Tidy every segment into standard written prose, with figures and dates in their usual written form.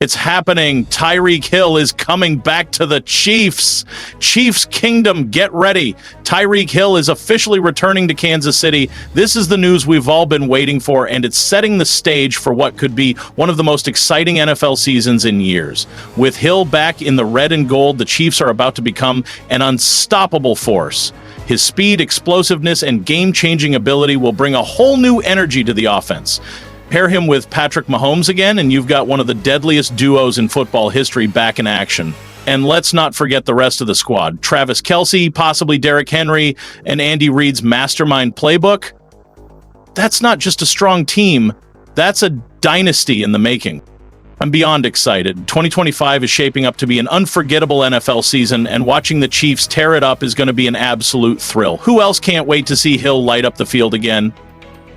It's happening. Tyreek Hill is coming back to the Chiefs. Chiefs Kingdom, get ready. Tyreek Hill is officially returning to Kansas City. This is the news we've all been waiting for, and it's setting the stage for what could be one of the most exciting NFL seasons in years. With Hill back in the red and gold, the Chiefs are about to become an unstoppable force. His speed, explosiveness, and game-changing ability will bring a whole new energy to the offense. Pair him with Patrick Mahomes again, and you've got one of the deadliest duos in football history back in action. And let's not forget the rest of the squad. Travis Kelce, possibly Derrick Henry, and Andy Reid's mastermind playbook. That's not just a strong team, that's a dynasty in the making. I'm beyond excited. 2025 is shaping up to be an unforgettable NFL season, and watching the Chiefs tear it up is going to be an absolute thrill. Who else can't wait to see Hill light up the field again?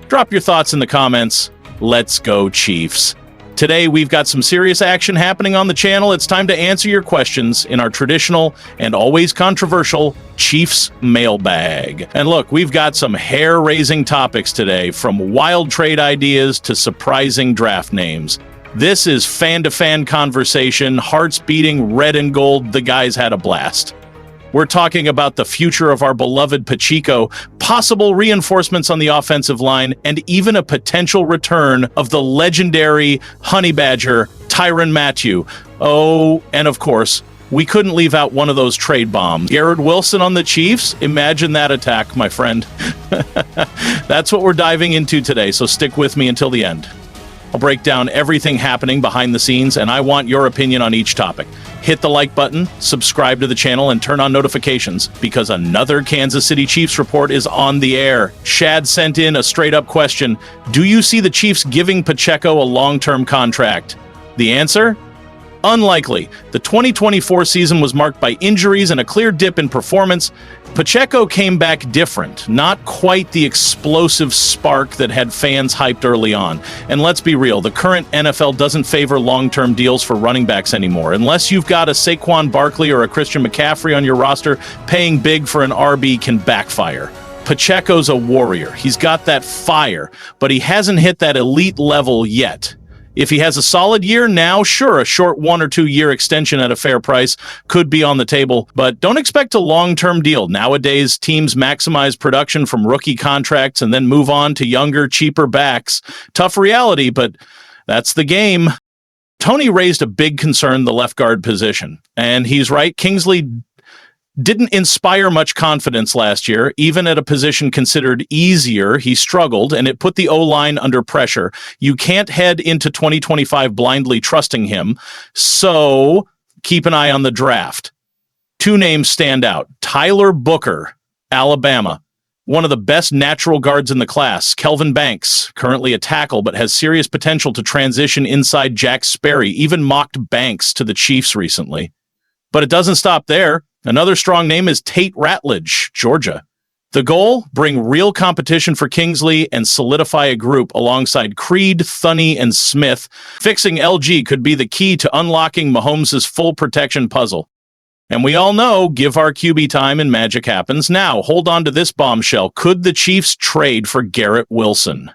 Drop your thoughts in the comments. Let's go, Chiefs. Today, we've got some serious action happening on the channel. It's time to answer your questions in our traditional and always controversial Chiefs mailbag. And look, we've got some hair-raising topics today, from wild trade ideas to surprising draft names. This is fan-to-fan conversation, hearts beating red and gold. The guys had a blast. We're talking about the future of our beloved Pacheco, possible reinforcements on the offensive line, and even a potential return of the legendary Honeybadger, Tyrann Mathieu. Oh, and of course, we couldn't leave out one of those trade bombs. Garrett Wilson on the Chiefs? Imagine that attack, my friend. That's what we're diving into today, so stick with me until the end. I'll break down everything happening behind the scenes, and I want your opinion on each topic. Hit the like button, subscribe to the channel, and turn on notifications, because another Kansas City Chiefs report is on the air. Shad sent in a straight-up question: do you see the Chiefs giving Pacheco a long-term contract? The answer? Unlikely. The 2024 season was marked by injuries and a clear dip in performance. Pacheco came back different, not quite the explosive spark that had fans hyped early on. And let's be real, the current NFL doesn't favor long-term deals for running backs anymore. Unless you've got a Saquon Barkley or a Christian McCaffrey on your roster, paying big for an RB can backfire. Pacheco's a warrior. He's got that fire, but he hasn't hit that elite level yet. If he has a solid year now, sure, a short 1 or 2 year extension at a fair price could be on the table, but don't expect a long-term deal. Nowadays, teams maximize production from rookie contracts and then move on to younger, cheaper backs. Tough reality, but that's the game. Tony raised a big concern, the left guard position, and he's right. Kingsley didn't inspire much confidence last year. Even at a position considered easier, he struggled, and it put the O-line under pressure. You can't head into 2025 blindly trusting him, so keep an eye on the draft. 2 names stand out. Tyler Booker, Alabama. One of the best natural guards in the class. Kelvin Banks, currently a tackle, but has serious potential to transition inside Jack Sperry. Even mocked Banks to the Chiefs recently. But it doesn't stop there. Another strong name is Tate Ratledge, Georgia. The goal? Bring real competition for Kingsley and solidify a group alongside Creed, Thuney, and Smith. Fixing LG could be the key to unlocking Mahomes' full protection puzzle. And we all know, give our QB time and magic happens. Now, hold on to this bombshell. Could the Chiefs trade for Garrett Wilson?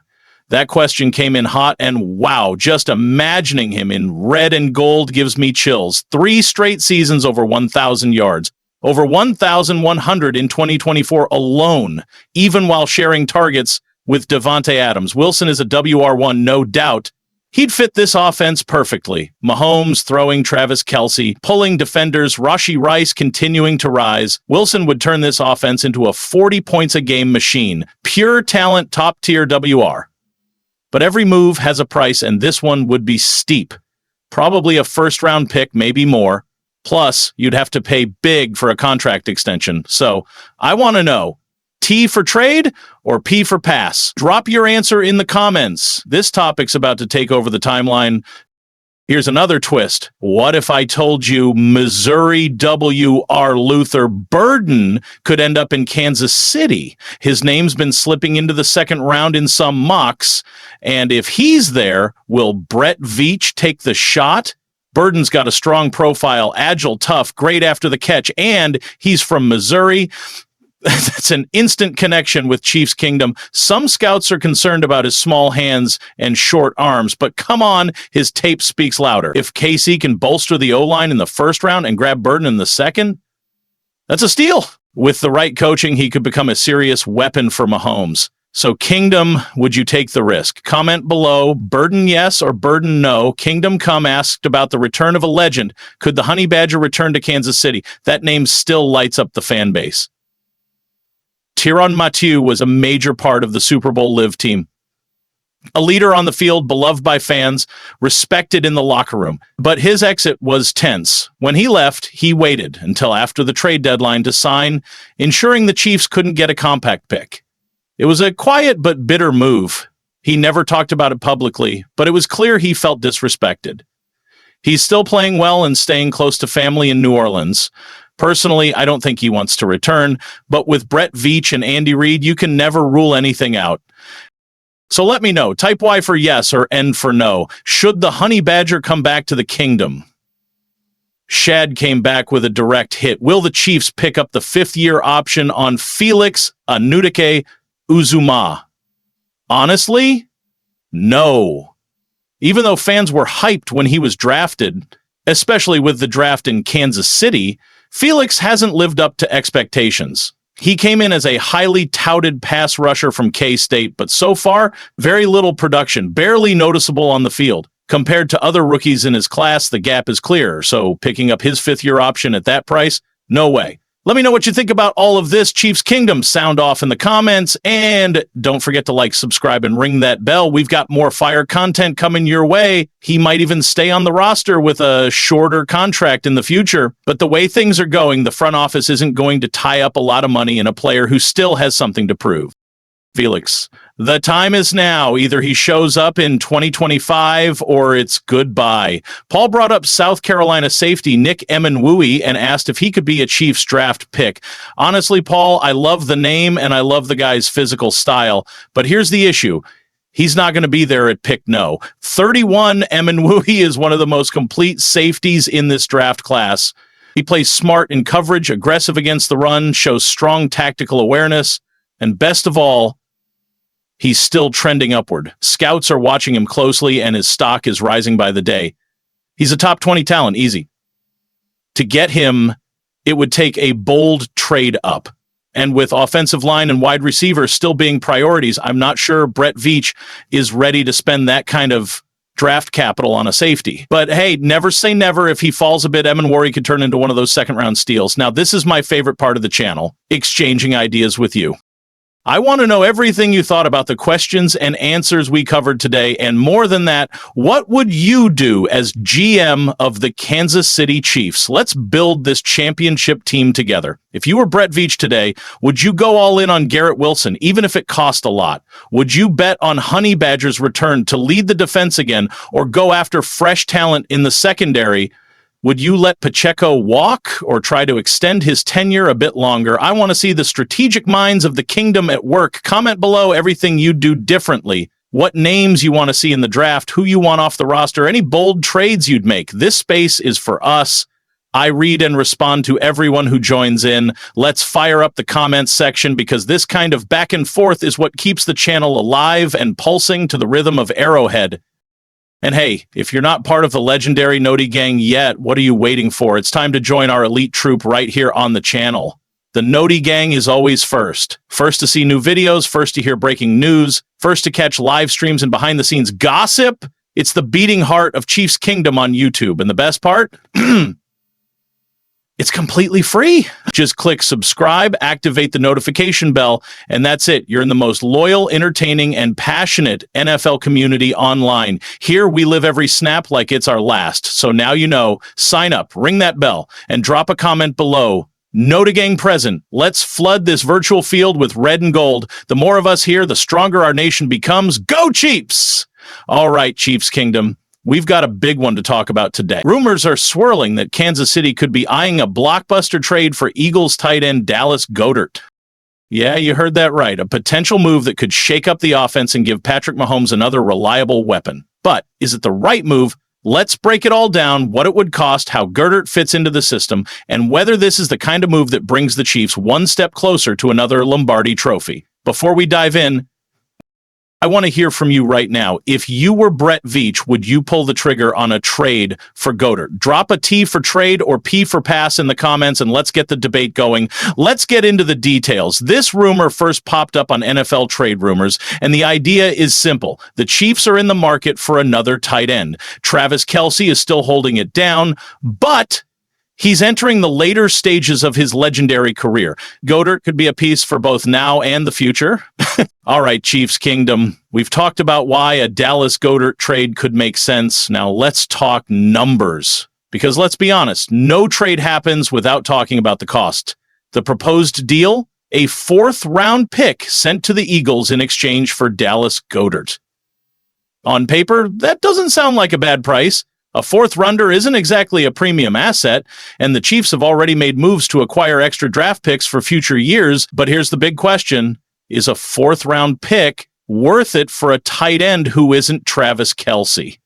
That question came in hot, and wow, just imagining him in red and gold gives me chills. 3 straight seasons over 1,000 yards. Over 1,100 in 2024 alone, even while sharing targets with Davante Adams. Wilson is a WR1, no doubt. He'd fit this offense perfectly. Mahomes throwing Travis Kelce, pulling defenders, Rashee Rice continuing to rise. Wilson would turn this offense into a 40-points-a-game machine. Pure talent, top-tier WR. But every move has a price, and this one would be steep. Probably a first-round pick, maybe more. Plus, you'd have to pay big for a contract extension. So, I want to know, T for trade or P for pass? Drop your answer in the comments. This topic's about to take over the timeline. Here's another twist. What if I told you Missouri W.R. Luther Burden could end up in Kansas City? His name's been slipping into the second round in some mocks, and if he's there, will Brett Veach take the shot? Burden's got a strong profile, agile, tough, great after the catch, and he's from Missouri. That's an instant connection with Chiefs Kingdom. Some scouts are concerned about his small hands and short arms, but come on, his tape speaks louder. If KC can bolster the O-line in the first round and grab Burden in the second, that's a steal. With the right coaching, he could become a serious weapon for Mahomes. So Kingdom, would you take the risk? Comment below, Burden yes or Burden no. Kingdom Come asked about the return of a legend. Could the Honeybadger return to Kansas City? That name still lights up the fan base. Tyrann Mathieu was a major part of the Super Bowl Live team. A leader on the field, beloved by fans, respected in the locker room. But his exit was tense. When he left, he waited until after the trade deadline to sign, ensuring the Chiefs couldn't get a compact pick. It was a quiet but bitter move. He never talked about it publicly, but it was clear he felt disrespected. He's still playing well and staying close to family in New Orleans. Personally, I don't think he wants to return, but with Brett Veach and Andy Reid, you can never rule anything out. So let me know. Type Y for yes or N for no. Should the Honeybadger come back to the Kingdom? Shad came back with a direct hit. Will the Chiefs pick up the fifth-year option on Felix Anudike-Uzomah? Honestly, no. Even though fans were hyped when he was drafted, especially with the draft in Kansas City, Felix hasn't lived up to expectations. He came in as a highly touted pass rusher from K-State, but so far, very little production, barely noticeable on the field. Compared to other rookies in his class, the gap is clear, so picking up his fifth-year option at that price, no way. Let me know what you think about all of this. Chiefs Kingdom, sound off in the comments, and don't forget to like, subscribe, and ring that bell. We've got more fire content coming your way. He might even stay on the roster with a shorter contract in the future. But the way things are going, the front office isn't going to tie up a lot of money in a player who still has something to prove. Felix, the time is now. Either he shows up in 2025 or it's goodbye. Paul brought up South Carolina safety Nick Emenwui and asked if he could be a Chiefs draft pick. Honestly, Paul, I love the name and I love the guy's physical style, but here's the issue. He's not going to be there at pick no. 31, Emenwui is one of the most complete safeties in this draft class. He plays smart in coverage, aggressive against the run, shows strong tactical awareness, and best of all, he's still trending upward. Scouts are watching him closely, and his stock is rising by the day. He's a top 20 talent, easy. To get him, it would take a bold trade up. And with offensive line and wide receivers still being priorities, I'm not sure Brett Veach is ready to spend that kind of draft capital on a safety. But hey, never say never. If he falls a bit, Emenwari could turn into one of those second-round steals. Now, this is my favorite part of the channel, exchanging ideas with you. I want to know everything you thought about the questions and answers we covered today, and more than that, what would you do as GM of the Kansas City Chiefs? Let's build this championship team together. If you were Brett Veach today, would you go all in on Garrett Wilson, even if it cost a lot? Would you bet on Honeybadger's return to lead the defense again, or go after fresh talent in the secondary? Would you let Pacheco walk or try to extend his tenure a bit longer? I want to see the strategic minds of the Kingdom at work. Comment below everything you do differently. What names you want to see in the draft, who you want off the roster, any bold trades you'd make. This space is for us. I read and respond to everyone who joins in. Let's fire up the comments section because this kind of back and forth is what keeps the channel alive and pulsing to the rhythm of Arrowhead. And hey, if you're not part of the legendary Noti Gang yet, what are you waiting for? It's time to join our elite troop right here on the channel. The Noti Gang is always first. First to see new videos, first to hear breaking news, first to catch live streams and behind-the-scenes gossip. It's the beating heart of Chiefs Kingdom on YouTube. And the best part? It's completely free. Just click subscribe, activate the notification bell, and that's it. You're in the most loyal, entertaining, and passionate NFL community online. Here, we live every snap like it's our last. So now you know, sign up, ring that bell, and drop a comment below. Noti Gang present. Let's flood this virtual field with red and gold. The more of us here, the stronger our nation becomes. Go Chiefs! All right, Chiefs Kingdom. We've got a big one to talk about today. Rumors are swirling that Kansas City could be eyeing a blockbuster trade for Eagles tight end Dallas Goedert. Yeah, you heard that right. A potential move that could shake up the offense and give Patrick Mahomes another reliable weapon. But is it the right move? Let's break it all down, what it would cost, how Goedert fits into the system, and whether this is the kind of move that brings the Chiefs one step closer to another Lombardi trophy. Before we dive in, I want to hear from you right now. If you were Brett Veach, would you pull the trigger on a trade for Goedert? Drop a T for trade or P for pass in the comments, and let's get the debate going. Let's get into the details. This rumor first popped up on NFL Trade Rumors, and the idea is simple. The Chiefs are in the market for another tight end. Travis Kelce is still holding it down, but he's entering the later stages of his legendary career. Goedert could be a piece for both now and the future. All right, Chiefs Kingdom, we've talked about why a Dallas Goedert trade could make sense. Now let's talk numbers. Because let's be honest, no trade happens without talking about the cost. The proposed deal? A fourth-round pick sent to the Eagles in exchange for Dallas Goedert. On paper, that doesn't sound like a bad price. A fourth rounder isn't exactly a premium asset, and the Chiefs have already made moves to acquire extra draft picks for future years. But here's the big question. Is a fourth-round pick worth it for a tight end who isn't Travis Kelce?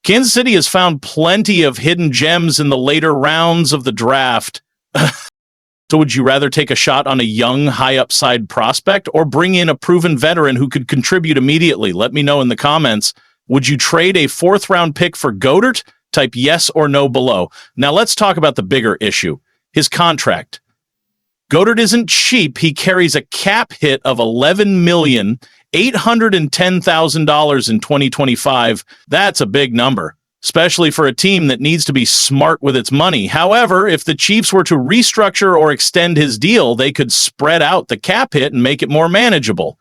Kansas City has found plenty of hidden gems in the later rounds of the draft. So would you rather take a shot on a young, high-upside prospect or bring in a proven veteran who could contribute immediately? Let me know in the comments. Would you trade a fourth-round pick for Goedert? Type yes or no below. Now let's talk about the bigger issue, his contract. Goedert isn't cheap. He carries a cap hit of $11,810,000 in 2025. That's a big number, especially for a team that needs to be smart with its money. However, if the Chiefs were to restructure or extend his deal, they could spread out the cap hit and make it more manageable.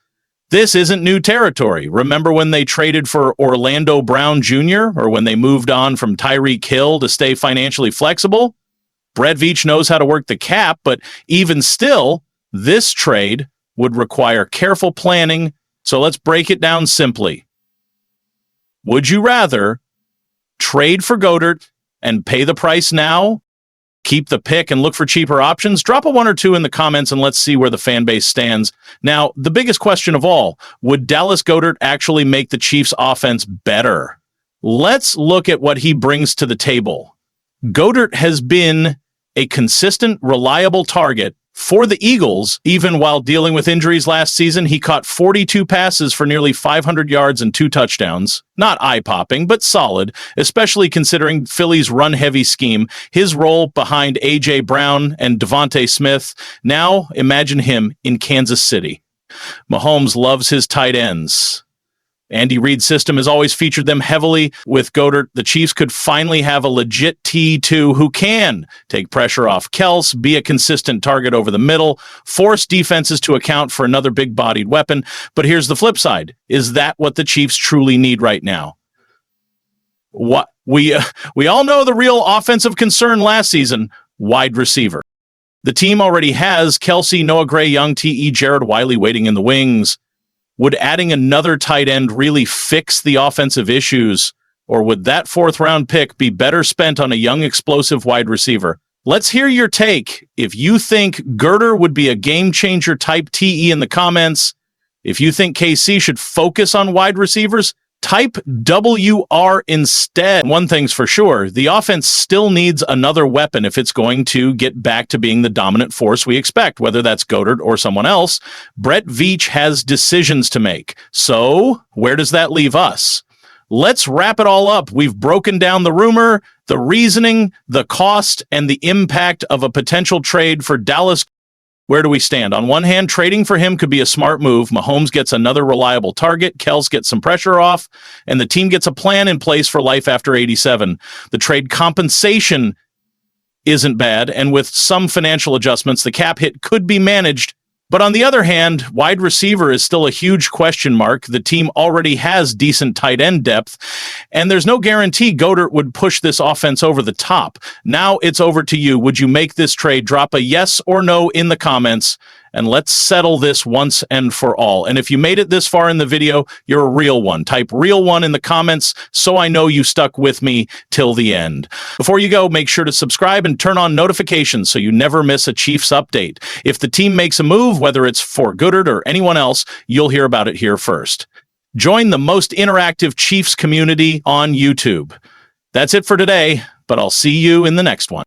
This isn't new territory. Remember when they traded for Orlando Brown Jr. or when they moved on from Tyreek Hill to stay financially flexible? Brett Veach knows how to work the cap, but even still, this trade would require careful planning. So let's break it down simply. Would you rather trade for Goedert and pay the price now, keep the pick and look for cheaper options? Drop a 1 or 2 in the comments and let's see where the fan base stands. Now, the biggest question of all, would Dallas Goedert actually make the Chiefs' offense better? Let's look at what he brings to the table. Goedert has been a consistent, reliable target for the Eagles. Even while dealing with injuries last season, he caught 42 passes for nearly 500 yards and 2 touchdowns. Not eye-popping, but solid, especially considering Philly's run-heavy scheme, his role behind A.J. Brown and Devontae Smith. Now, imagine him in Kansas City. Mahomes loves his tight ends. Andy Reid's system has always featured them heavily. With Goedert, the Chiefs could finally have a legit T2 who can take pressure off Kelce, be a consistent target over the middle, force defenses to account for another big-bodied weapon. But here's the flip side. Is that what the Chiefs truly need right now? What we all know the real offensive concern last season, wide receiver. The team already has Kelce, Noah Gray, Young, T.E. Jared Wiley waiting in the wings. Would adding another tight end really fix the offensive issues, or would that fourth-round pick be better spent on a young, explosive wide receiver? Let's hear your take. If you think Goedert would be a game-changer, type TE in the comments. If you think KC should focus on wide receivers, type WR instead. One thing's for sure, the offense still needs another weapon if it's going to get back to being the dominant force we expect, whether that's Goedert or someone else. Brett Veach has decisions to make. So, where does that leave us? Let's wrap it all up. We've broken down the rumor, the reasoning, the cost, and the impact of a potential trade for Dallas. Where do we stand? On one hand, trading for him could be a smart move. Mahomes gets another reliable target, Kelce gets some pressure off, and the team gets a plan in place for life after 87. The trade compensation isn't bad, and with some financial adjustments, the cap hit could be managed. But on the other hand, wide receiver is still a huge question mark. The team already has decent tight end depth, and there's no guarantee Goedert would push this offense over the top. Now it's over to you. Would you make this trade? Drop a yes or no in the comments, and let's settle this once and for all. And if you made it this far in the video, you're a real one. Type real one in the comments so I know you stuck with me till the end. Before you go, make sure to subscribe and turn on notifications so you never miss a Chiefs update. If the team makes a move, whether it's for Goedert or anyone else, you'll hear about it here first. Join the most interactive Chiefs community on YouTube. That's it for today, but I'll see you in the next one.